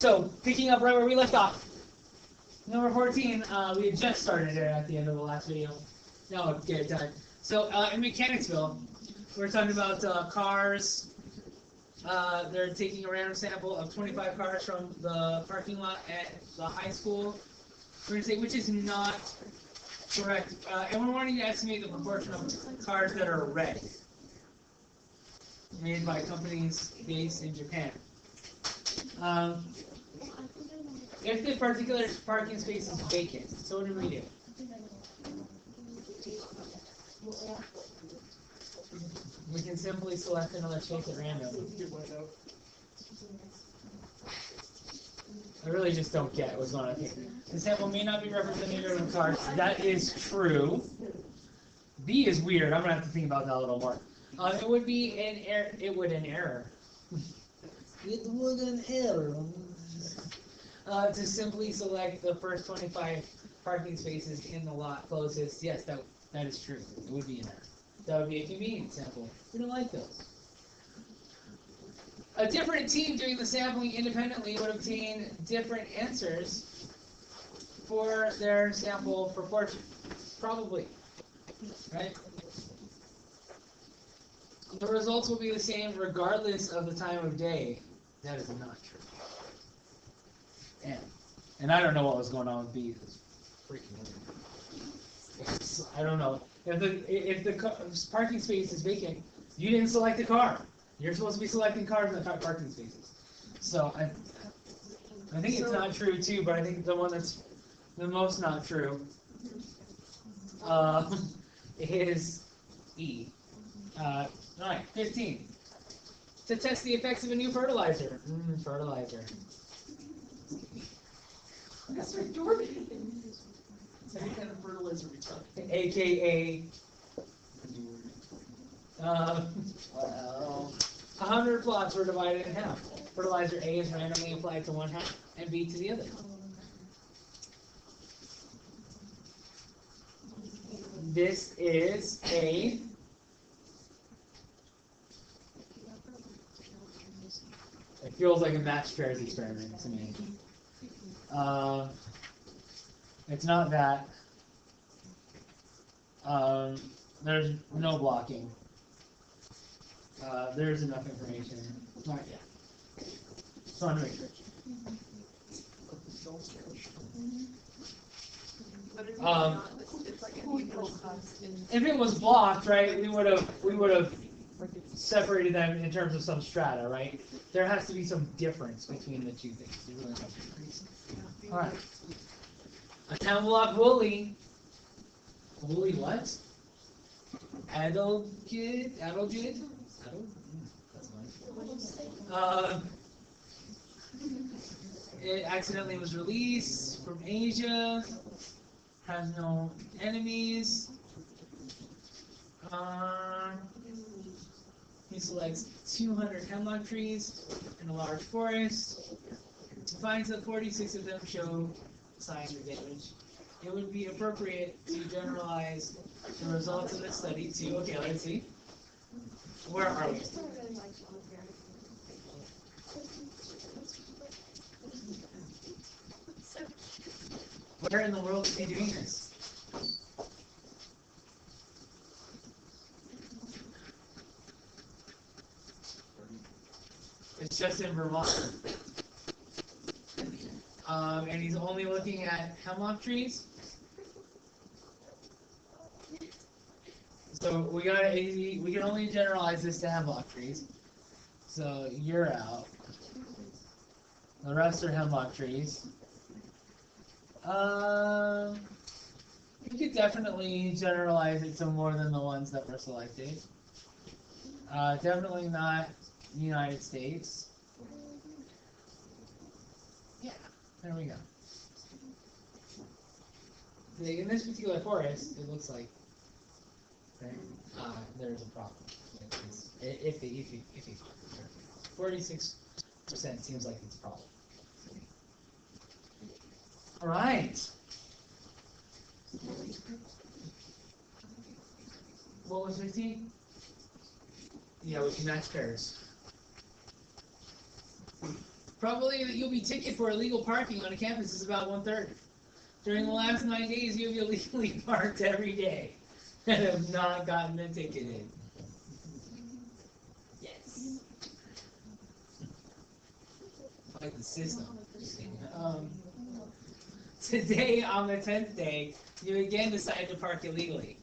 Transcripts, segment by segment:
So, picking up right where we left off. Number 14, we had just started it at the end of the last video. Now we'll get it done. So, in Mechanicsville, we're talking about cars. They're taking a random sample of 25 cars from the parking lot at the high school. We're going to say which is not correct. And we're wanting to estimate the proportion of cars that are red, made by companies based in Japan. If the particular parking space is vacant, so what do we do? We can simply select another space at random. I really just don't get what's going on here. The sample may not be representative of cars. That is true. B is weird. I'm gonna have to think about that a little more. It would be an error. It would an error. It would an error. To simply select the first 25 parking spaces in the lot closest. Yes, that is true. It would be an error. That would be a convenient sample. We don't like those. A different team doing the sampling independently would obtain different answers for their sample proportion. Probably. Right? The results will be the same regardless of the time of day. That is not true. And I don't know what was going on with B. It's freaking weird. I don't know. If the parking space is vacant, you didn't select the car. You're supposed to be selecting cars in the parking spaces. So I think it's not true too, but I think the one that's the most not true is E. Alright, 15. To test the effects of a new fertilizer. Fertilizer. That's right, Jordan. Any kind of fertilizer we talk. AKA. Wow. 100 plots were divided in half. Fertilizer A is randomly applied to one half and B to the other. This is a it feels like a matched pairs experiment to me. It's not that. There's no blocking. There's enough information. Not yet. Just want to make sure. If it was blocked, right, we would have separated them in terms of some strata, right? There has to be some difference between the two things. All right. A 10 block woolly. Woolly what? Adulgid? It accidentally was released from Asia. Has no enemies. He selects 200 hemlock trees in a large forest. Finds that 46 of them show signs of damage. It would be appropriate to generalize the results of this study to, okay, let's see. Where are we? Where in the world is he doing this? It's just in Vermont. And he's only looking at hemlock trees. So we can only generalize this to hemlock trees. So you're out. The rest are hemlock trees. You could definitely generalize it to more than the ones that were selected. Definitely not the United States. Yeah, there we go. In this particular forest, it looks like there's a problem. If 46% seems like it's a problem. All right. What was 15? Yeah, we can match pairs. Probability that you'll be ticketed for illegal parking on a campus is about 1/3. During the last 9 days, you'll be illegally parked every day and have not gotten a ticket in. Yes. Like the system. Today, on the 10th day, you again decide to park illegally.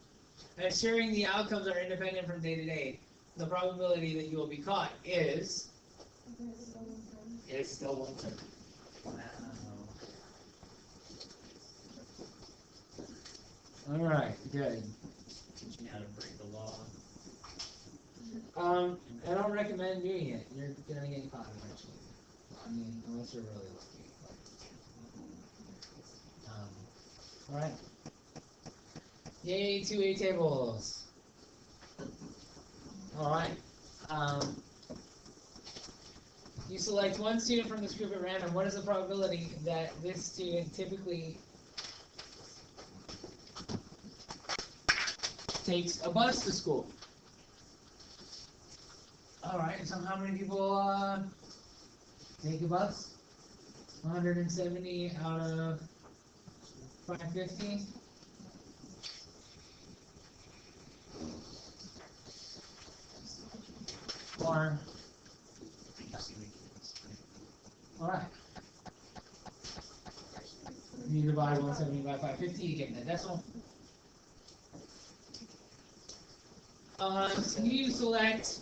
Assuring the outcomes are independent from day to day, the probability that you will be caught is still 1/3. Wow. All right, good. Teaching how to break the law. I don't recommend doing it. You're gonna get caught eventually. I mean, unless you're really lucky. All right. Yay, 2A tables. All right. You select one student from this group at random. What is the probability that this student typically takes a bus to school? All right. So how many people take a bus? 170 out of 550. Or, all right. You divide 170 by 550, you get the decimal. So you select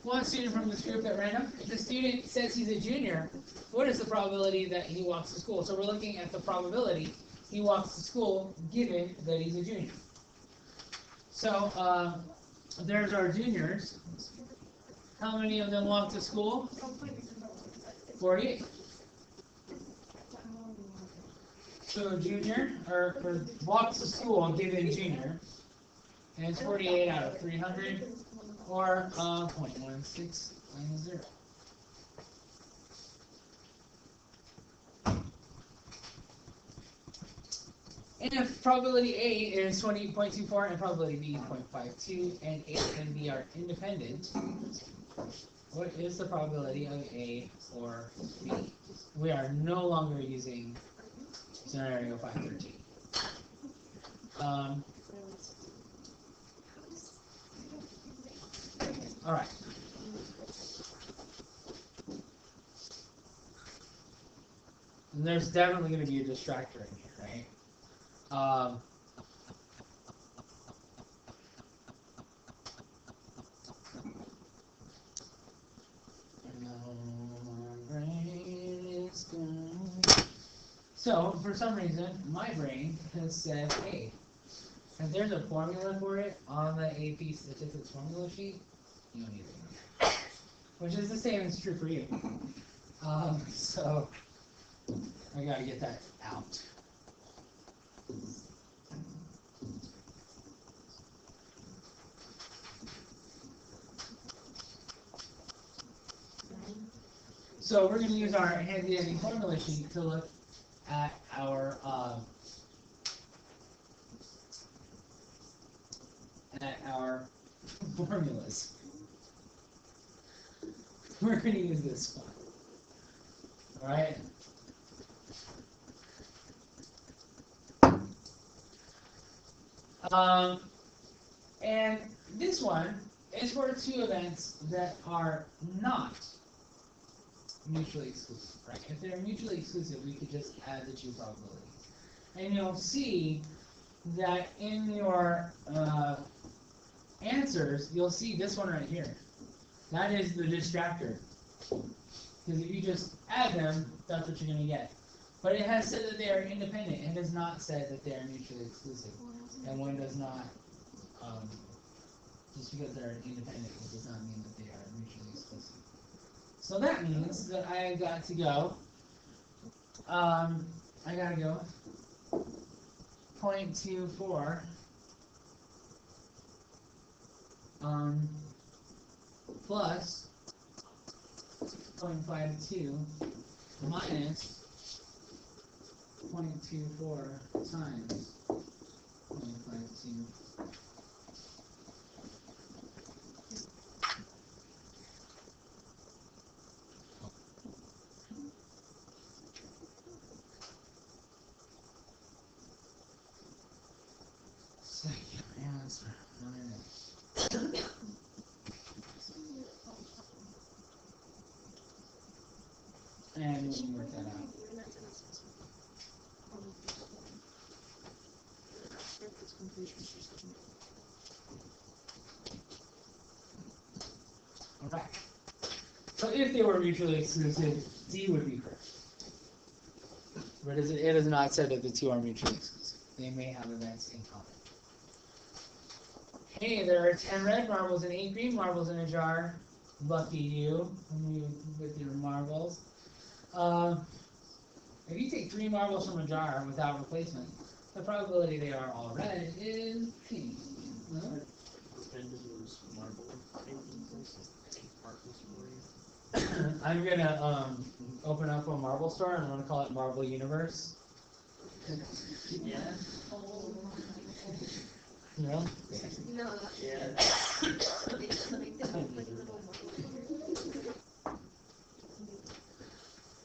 one student from this group at random. If the student says he's a junior, what is the probability that he walks to school? So we're looking at the probability he walks to school given that he's a junior. So there's our juniors. How many of them walk to school? 48. So junior, or walks to school given junior, and it's 48 out of 300, or 0.1690. And if probability A is 20.24 and probability B 0.52, and A and B are independent, what is the probability of A or B? We are no longer using scenario 513. All right. And there's definitely going to be a distractor in here, right? So, for some reason, my brain has said, hey, if there's a formula for it on the AP statistics formula sheet, you don't need it. Which is the same as true for you. So, I gotta get that out. So we're going to use our handy-dandy formula sheet to look at our formulas. We're going to use this one. All right. And this one is for two events that are not mutually exclusive, right? If they're mutually exclusive, we could just add the two probabilities. And you'll see that in your answers, you'll see this one right here. That is the distractor. Because if you just add them, that's what you're going to get. But it has said that they are independent. It has not said that they are mutually exclusive. And one does not, just because they're independent, it does not mean that they are mutually exclusive. So that means that I got to go, 0.24 plus 0.52 minus 0.24 times 0.52. And we can work that out. Alright. So if they were mutually exclusive, D would be correct. But it is not said that the two are mutually exclusive. They may have events in common. Hey, there are 10 red marbles and 8 green marbles in a jar. Lucky you with your marbles. If you take 3 marbles from a jar without replacement, the probability they are all red is pink. No? I'm gonna open up a marble store and I'm gonna call it Marble Universe. Yeah. No? No. Yeah.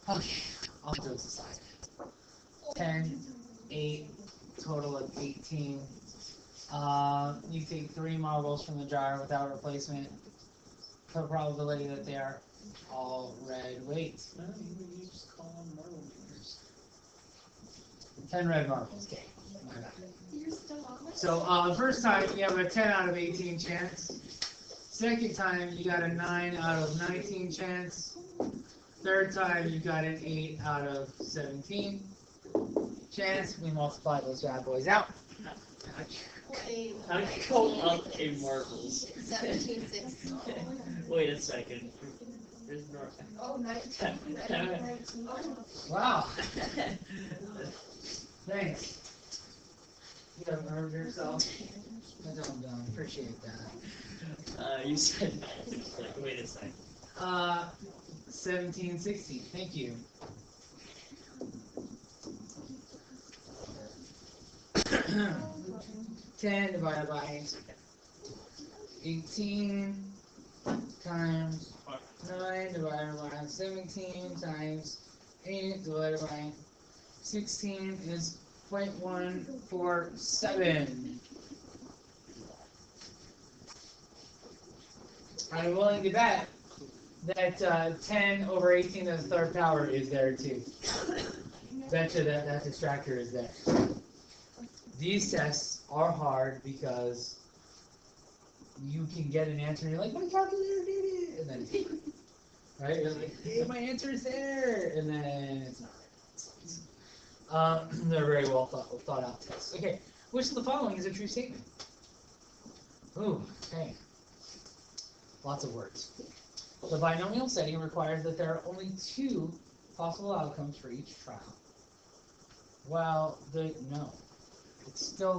Okay, all jokes aside. 10, 8, total of 18. You take 3 marbles from the jar without replacement. The probability that they are all red. Wait. No, you just call them marble winners. 10 red marbles. Okay. My bad. You're still on it? So, first time you have a 10 out of 18 chance. Second time you got a 9 out of 19 chance. Third time you got an 8 out of 17 chance. We multiply those bad boys out. How do you go up a marbles? 17, 6. Wait a second. There's no. Oh, 19. 19. Wow. Thanks. You have earned yourself. I don't appreciate that. You said. Wait a second. 17, 16. Thank you. Ten divided by 18 times 9 divided by 17 times 8 divided by 16 is 0.147. I'm willing to bet that 10 over 18 to the third power is there too. Betcha that distractor is there. These tests are hard because you can get an answer and you're like, my calculator did it! And then, right? You're like, hey, my answer is there! And then it's not. They're very well thought out tests. Okay, which of the following is a true statement? Ooh, okay. Lots of words. The binomial setting requires that there are only 2 possible outcomes for each trial. Well, no. It's still a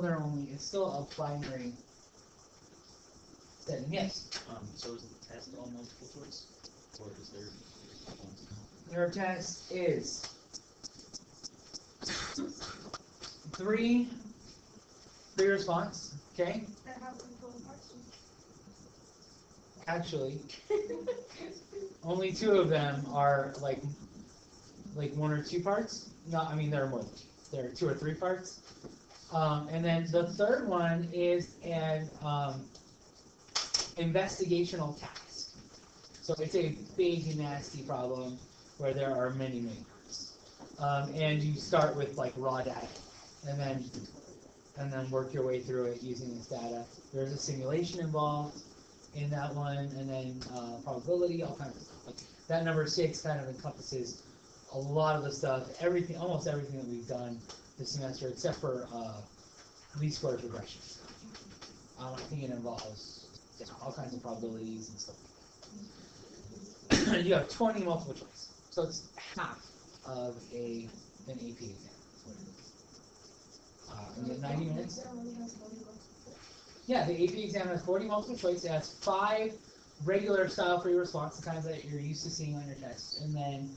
binary setting. Yes. So is the test all multiple choice, or is there? Your test is 3 free response. Okay. Actually, only 2 of them are like 1 or 2 parts. No, I mean there are more than 2. There are 2 or 3 parts. And then the third one is an investigational task. So it's a big, nasty problem where there are many parts. And you start with like raw data, and then work your way through it using this data. There's a simulation involved in that one, and then probability, all kinds of stuff. Like that number 6 kind of encompasses a lot of the stuff, almost everything that we've done this semester, except for least squares regression. I think it involves all kinds of probabilities and stuff. You have 20 multiple choice, so it's half of an AP exam. And you have 90 minutes. Yeah, the AP exam has 40 multiple choice. It has 5 regular style free response, the kinds that you're used to seeing on your test, and then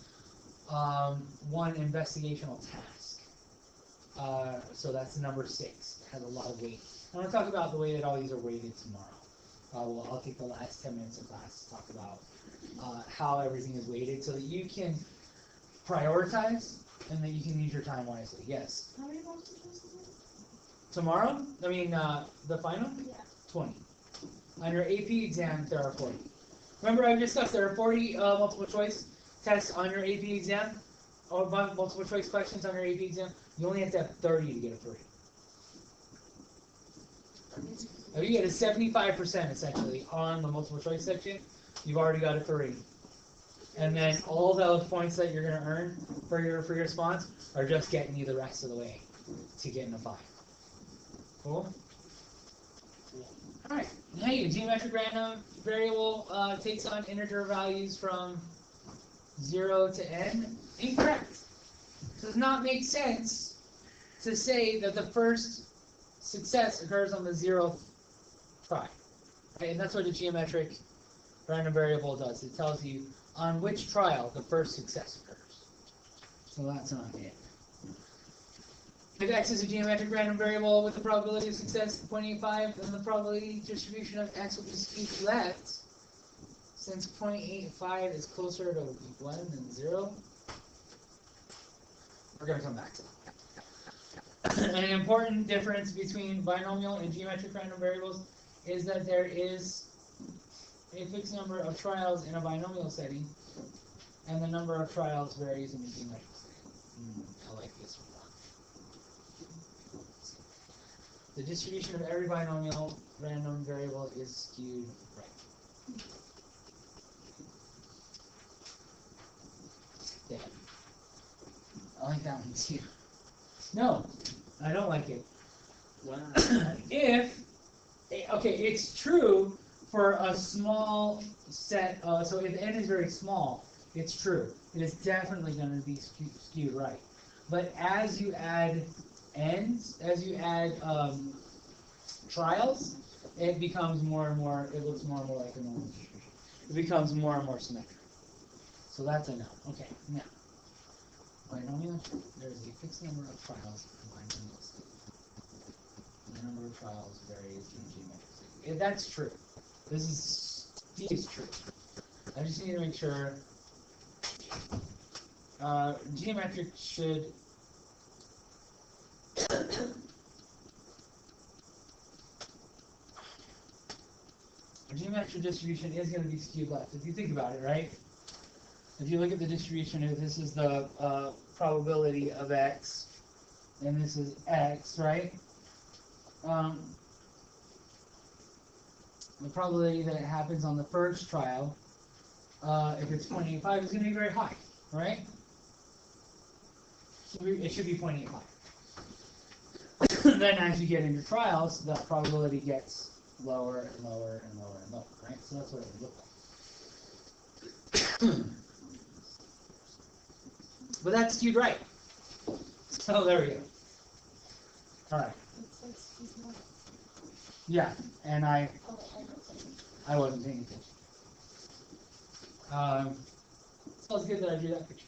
1 investigational task. So that's number 6. It has a lot of weight. I'm going to talk about the way that all these are weighted tomorrow. I'll take the last 10 minutes of class to talk about how everything is weighted so that you can prioritize and that you can use your time wisely. Yes? How many multiple choices? Tomorrow? I mean, the final? Yeah. 20. On your AP exam, there are 40. Remember I discussed there are 40 multiple choice tests on your AP exam? Or multiple choice questions on your AP exam? You only have to have 30 to get a 3. If you get a 75% essentially on the multiple choice section, you've already got a 3. And then all those points that you're going to earn for your response are just getting you the rest of the way to getting a 5. Cool? Alright. Hey, geometric random variable takes on integer values from 0 to n. Incorrect. Does not make sense to say that the first success occurs on the 0th try. Right? And that's what a geometric random variable does. It tells you on which trial the first success occurs. So that's not it. If x is a geometric random variable with the probability of success 0.85, then the probability distribution of x will be skewed left, since 0.85 is closer to 1 than 0. We're going to come back to that. An important difference between binomial and geometric random variables is that there is a fixed number of trials in a binomial setting, and the number of trials varies in the geometric setting. I like this one. The distribution of every binomial random variable is skewed right. Yeah. I like that one too. No, I don't like it. Wow. Okay, it's true for a small set, so if n is very small, it's true. It is definitely going to be skewed right. But as you add n's, as you add trials, it becomes more and more, it looks more and more like a normal distribution. It becomes more and more symmetrical. So that's a no. Okay, now. Binomial, there's a fixed number of trials in binomial state. The number of trials varies in geometric state. That's true. This is true. I just need to make sure geometric should geometric distribution is going to be skewed left. If you think about it, right? If you look at the distribution, if this is the probability of x, and this is x, right? The probability that it happens on the first trial, if it's 0.85, is going to be very high, right? It should be 0.85. Then as you get into trials, the probability gets lower and lower and lower and lower, right? So that's what it would look like. But that's skewed right. So there we go. Alright. Yeah, and I wasn't paying attention. So it's good that I drew that picture.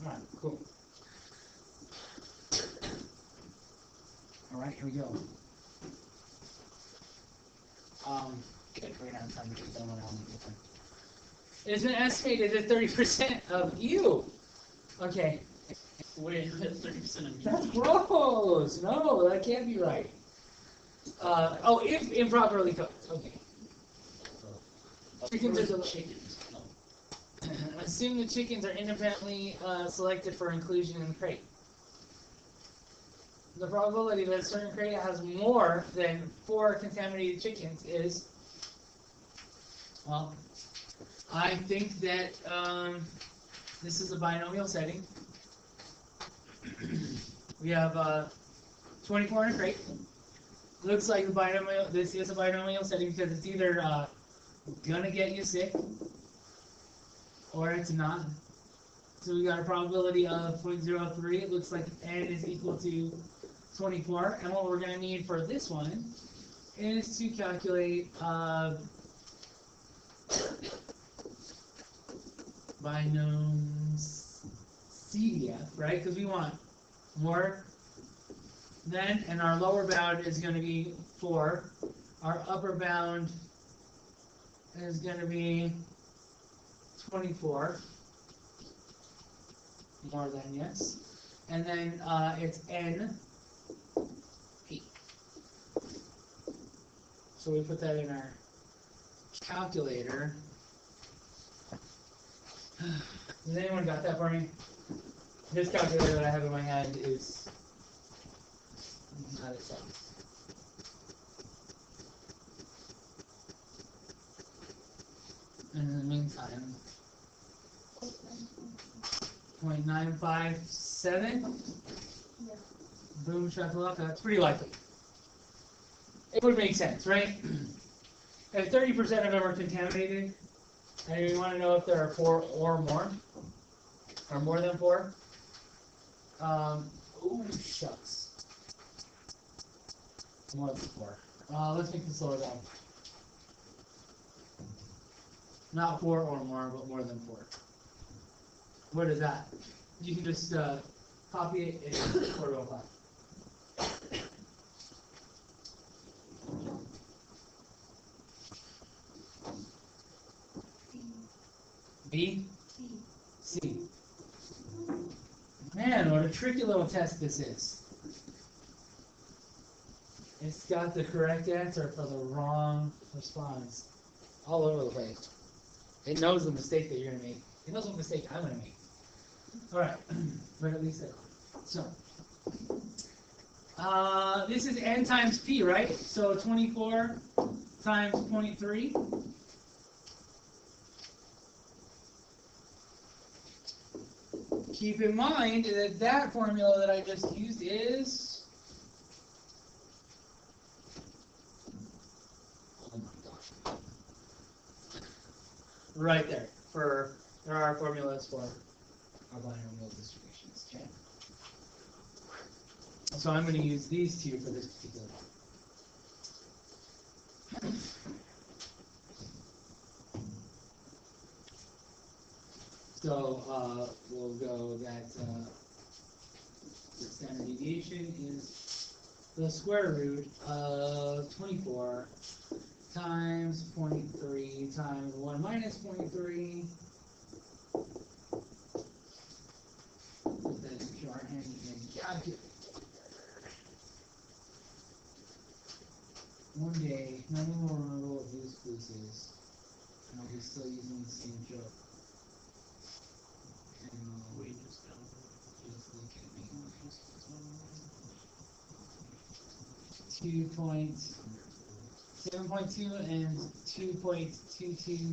Alright, cool. Alright, here we go. Good, we're gonna have time to get done on different. It has been estimated that 30% of you. Okay. Wait, 30% of me. That's gross. No, that can't be right. If improperly cooked. Okay. Chickens are chickens. No. Assume the chickens are independently selected for inclusion in the crate. The probability that a certain crate has more than 4 contaminated chickens is, well, I think that this is a binomial setting. We have 24 in a crate. Looks like the binomial. This is a binomial setting because it's either gonna get you sick or it's not. So we got a probability of 0.03. It looks like n is equal to 24. And what we're gonna need for this one is to calculate binomials CDF, right? Because we want more than, and our lower bound is going to be 4. Our upper bound is going to be 24. More than, yes. And then it's NP. So we put that in our calculator. Has anyone got that for me? This calculator that I have in my hand is not exact. And in the meantime, 0.957. Yeah. Boom, shakalaka. That's pretty likely. It would make sense, right? If 30% of them are contaminated, and you want to know if there are 4 or more, or more than 4. Ooh, shucks. More than 4. Let's make this slower down. Not 4 or more, but more than 4. What is that? You can just copy it and put it on. B? C. Man, what a tricky little test this is. It's got the correct answer for the wrong response. All over the place. It knows the mistake that you're going to make. It knows what mistake I'm going to make. Alright, but at least so. This is n times p, right? So 24 times 0.3. Keep in mind that that formula that I just used is... Oh my gosh. Right there. There are formulas for our binomial distributions. Okay? So I'm going to use these two for this particular one. So we'll go that the standard deviation is the square root of 24 times 0.3 times 1 minus 0.3. Put that in shorthand and calculate. One day, none of them will remember what Blue's Clues is, and I'll be still using the same joke. Wait, just down. Just look at me. 7.2 and 2.22,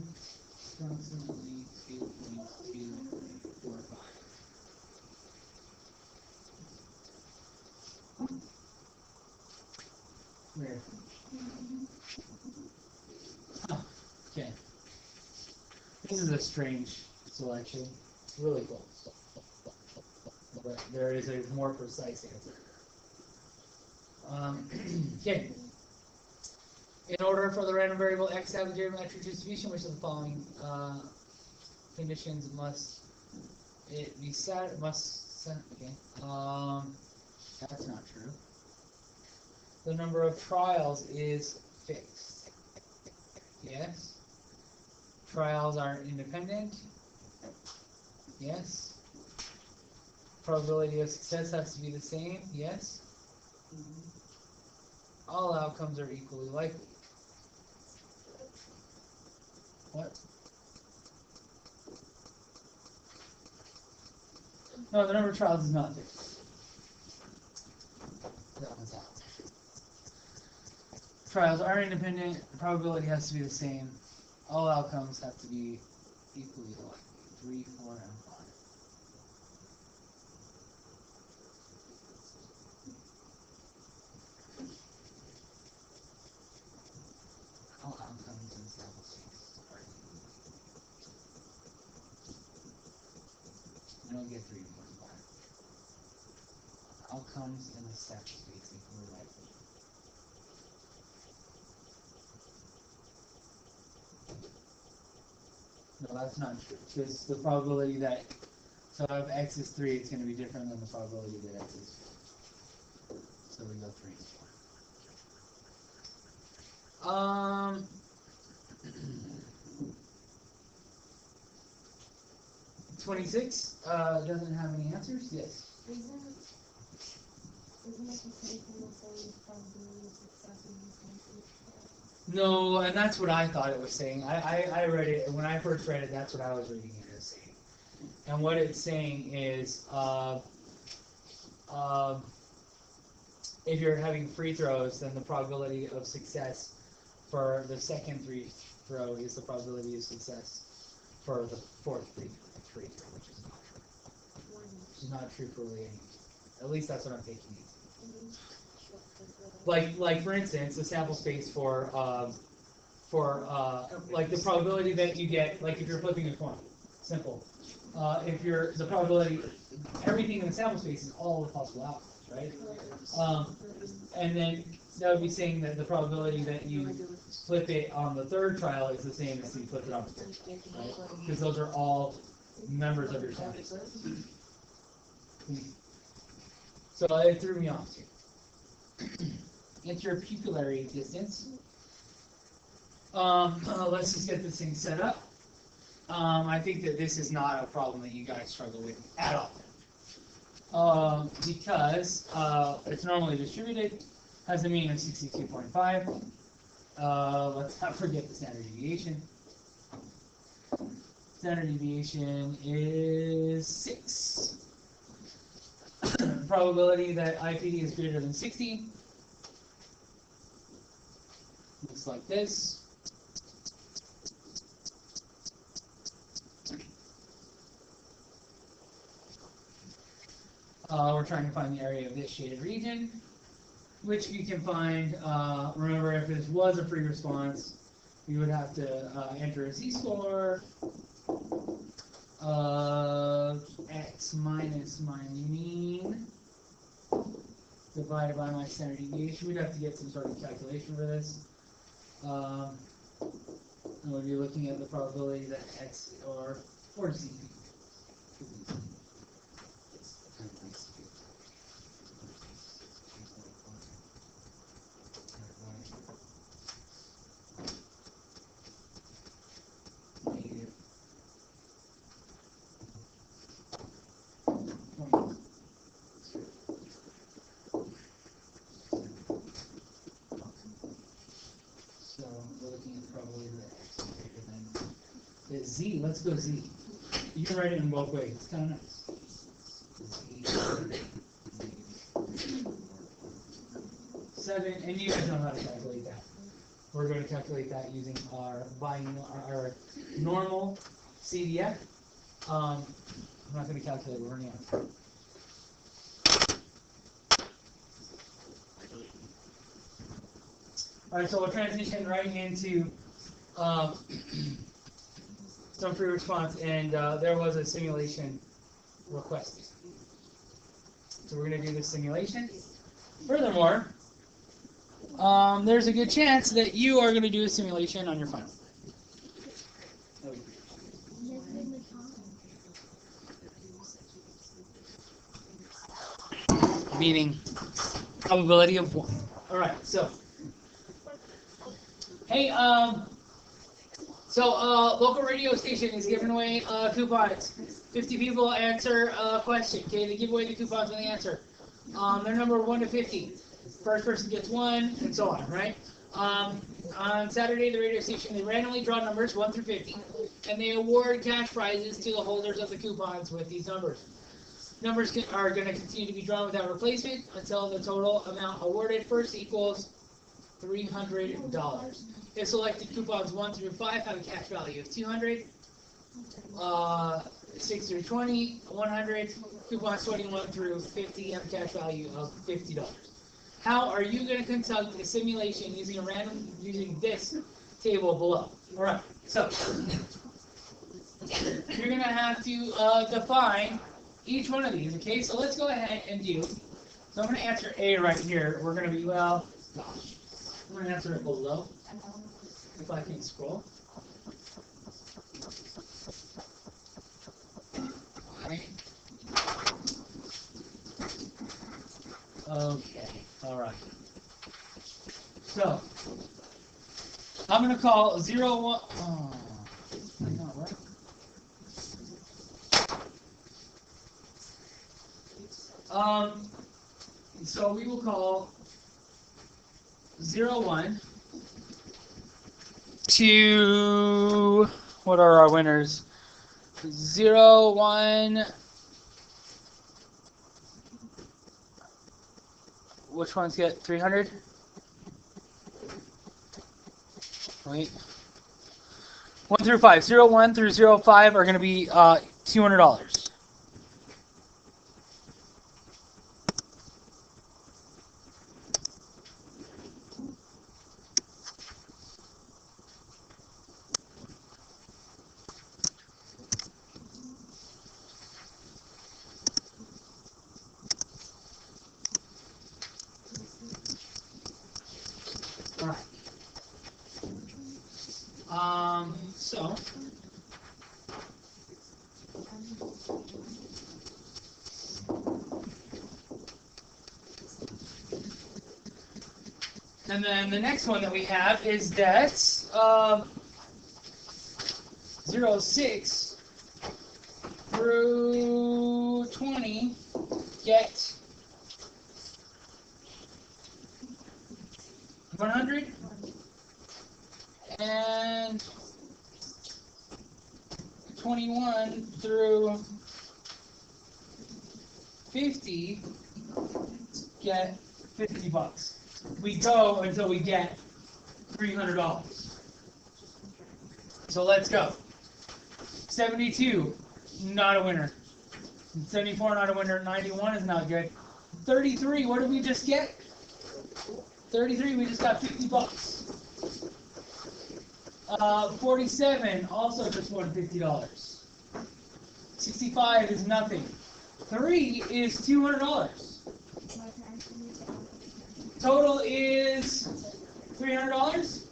approximately 2.245. Where? Oh, okay. This is a strange selection. Really cool. But there is a more precise answer. Okay. In order for the random variable x to have a geometric distribution, which of the following conditions must it be set? Okay. That's not true. The number of trials is fixed. Yes. Trials are independent. Yes. Probability of success has to be the same. Yes. All outcomes are equally likely. What? No, the number of trials is not fixed. That one's out. Trials are independent. The probability has to be the same. All outcomes have to be equally likely. 3, 4, and 5. All outcomes in sample space are equally likely. You don't get 3, 4, and 5. Outcomes in the sample space equally likely. No, that's not true. Because the probability that, so if x is 3, it's going to be different than the probability that x is 4. So we go 3 and 4. 26 doesn't have any answers. Yes. Isn't it the same thing as saying the probability of success is the same for each trial? No, and that's what I thought it was saying. I read it, when I first read it, that's what I was reading it as saying. And what it's saying is, if you're having free throws, then the probability of success for the second free throw is the probability of success for the fourth free throw, which is not true. Which is not true for really anything. At least that's what I'm taking it. Like for instance, the sample space for like the probability that you get, like if you're flipping a coin, simple. If you're the probability, everything in the sample space is all the possible outcomes, right? And then that would be saying that the probability that you flip it on the third trial is the same as you flip it on the fourth trial, right? Because those are all members of your sample space. So it threw me off too. Interpupillary distance. Let's just get this thing set up. I think that this is not a problem that you guys struggle with at all. Because it's normally distributed, has a mean of 62.5. Let's not forget the standard deviation. Standard deviation is 6. Probability that IPD is greater than 60 looks like this. We're trying to find the area of this shaded region, which you can find, remember, if this was a free response, you would have to enter a z-score of x minus my mean divided by my standard deviation. We'd have to get some sort of calculation for this. And we'll be looking at the probability that x or z. So we're looking at the probability that x is greater than z. Let's go z. You can write it in both ways. It's kind of nice. Z. 7, and you guys know how to calculate that. We're going to calculate that using our normal CDF. I'm not going to calculate. We're running out of time. All right, so we'll transition right into some free response, and there was a simulation requested. So we're going to do this simulation. Furthermore, there's a good chance that you are going to do a simulation on your final. Meaning probability of 1. All right, so. Hey, local radio station is giving away coupons. 50 people answer a question. Okay, they give away the coupons when they answer. They're number 1 to 50. First person gets 1, and so on, right? On Saturday, the radio station, they randomly draw numbers 1 through 50, and they award cash prizes to the holders of the coupons with these numbers. Numbers are going to continue to be drawn without replacement until the total amount awarded first equals $300. If selected coupons 1 through 5 have a cash value of $200. 6 through 20, 100. Coupons 21 through 50 have a cash value of $50. How are you going to conduct the simulation using this table below? All right. So you're going to have to define each one of these. Okay. So let's go ahead and do. So I'm going to answer A right here. We're going to be I'm going to answer it below. If I can scroll. Okay, all right. So, I'm going to call 0, 1. Oh, that's not right. So we will call 0, 1 to, what are our winners? 0, 1. Which ones get 300? Wait. 1 through 5. 0, 1 through 0, 5 are going to be $200. So and then the next one that we have is that 06 through 20 get 100, and 21 through 50 get $50. We go until we get $300. So let's go. 72, not a winner. 74, not a winner. 91 is not good. 33, what did we just get? 33, we just got $50. 47, also just won $50. 65 is nothing. 3 is $200. Total is $300.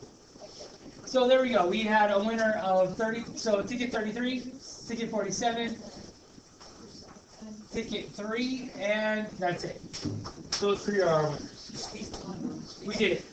So there we go. We had a winner of 30. So ticket 33, ticket 47, ticket 3, and that's it. Those 3 are our winners. We did it.